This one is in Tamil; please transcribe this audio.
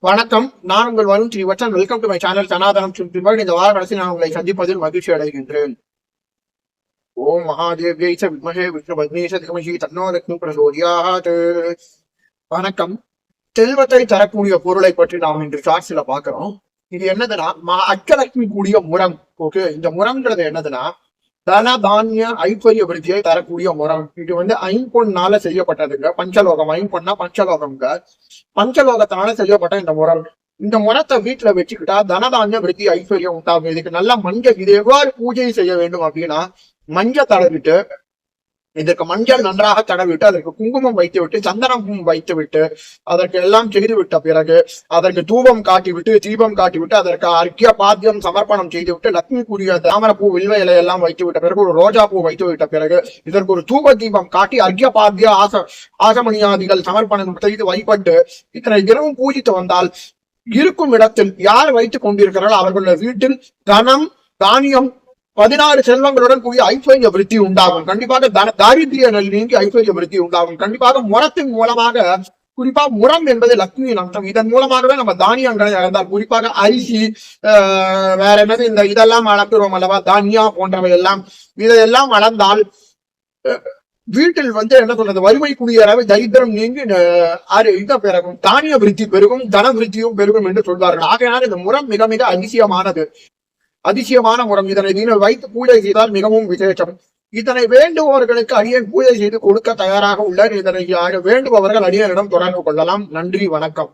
வணக்கம். நான் உங்கள் Varun Srivatsan. Welcome to my channel சனாதனம் சுற்றிபாடு. இந்த வார கடைசி நான் உங்களை சந்திப்பதில் மகிழ்ச்சி அடைகின்றேன். ஓம் மகாதேவ்யை ச வித்மஹே விஷ்ணுபத்னீஷ தீமஹி தன்னோ லக்ஷ்மி பிரசோதயாத். வணக்கம். செல்வத்தை தரக்கூடிய பொருளை பற்றி நாம் இன்று ஷார்ட்ஸ்ல பாக்குறோம். இது என்னதுன்னா அஷ்டலட்சுமி கூடிய முரம். ஓகே, இந்த முரம்ன்றது என்னதுன்னா தன தானிய ஐஸ்வர்ய விருத்தியை தரக்கூடிய முரம். இது ஐம்பொன்னால செய்யப்பட்டதுங்க. பஞ்சலோகம், ஐம்பொன்னா பஞ்சலோகம்ங்க. பஞ்சலோகத்தினால செய்யப்பட்ட இந்த முரம். இந்த முரத்தை வீட்டுல வச்சுக்கிட்டா தனதானிய விருத்தி ஐஸ்வர்யம் உண்டாகும். இதுக்கு நல்லா மஞ்சள், இது எவ்வாறு பூஜை செய்ய வேண்டும் அப்படின்னா, மஞ்சள் தடவிட்டு, இதற்கு மஞ்சள் நன்றாக தடவிட்டு, அதற்கு குங்குமம் வைத்து விட்டு, சந்தனம் வைத்து விட்டு, அதற்கு எல்லாம் செய்து விட்ட பிறகு அதற்கு தூபம் காட்டிவிட்டு, தீபம் காட்டிவிட்டு, அதற்கு அர்க்கிய பாத்தியம் சமர்ப்பணம் செய்து விட்டு, லட்சுமி கூடிய தாமரப்பூ, வில்வ இலை எல்லாம் வைத்து விட்ட பிறகு, ஒரு ரோஜா பூ வைத்து விட்ட பிறகு, இதற்கு ஒரு தூப தீபம் காட்டி அர்க்கிய பாத்திய ஆசமணியாதிகள் சமர்ப்பணம் செய்து வைப்பட்டு இத்தனை தினமும் பூஜித்து வந்தால் இருக்கும் இடத்தில் யார் வைத்துக் கொண்டிருக்கிறார்கள் அவர்களுடைய வீட்டில் தனம் தானியம் 16 செல்வங்களுடன் கூடிய ஐஸ்வர்ய விருத்தி உண்டாகும். கண்டிப்பாக தாரித்ய நீங்கி ஐஸ்வர்ய விருத்தி உண்டாகும். கண்டிப்பாக முரத்தின் மூலமாக, குறிப்பாக முரம் என்பது லட்சுமியின் அம்சம். இதன் மூலமாகவே நம்ம தானியங்களை இழந்தால், குறிப்பாக அரிசி, வேற என்னது இந்த இதெல்லாம் வளர்க்கிறோம் அல்லவா, தானியா போன்றவை எல்லாம், இதையெல்லாம் வளர்ந்தால் வீட்டில் என்ன சொல்றது, வறுமை குடியேறவே தரித்திரம் நீங்கி இத பெருகும், தானிய விருத்தி பெருகும், தன விருத்தியும் பெருகும் என்று சொல்வார்கள். ஆகையால் இந்த முரம் மிக மிக அதிசயமான முறம். இதனை நீங்கள் வைத்து பூஜை செய்தால் மிகவும் விசேஷம். இதனை வேண்டுபவர்களுக்கு அடியேன் பூஜை செய்து கொடுக்க தயாராக உள்ளார். இதனை வேண்டுபவர்கள் அடியேனிடம் தொடர்பு கொள்ளலாம். நன்றி, வணக்கம்.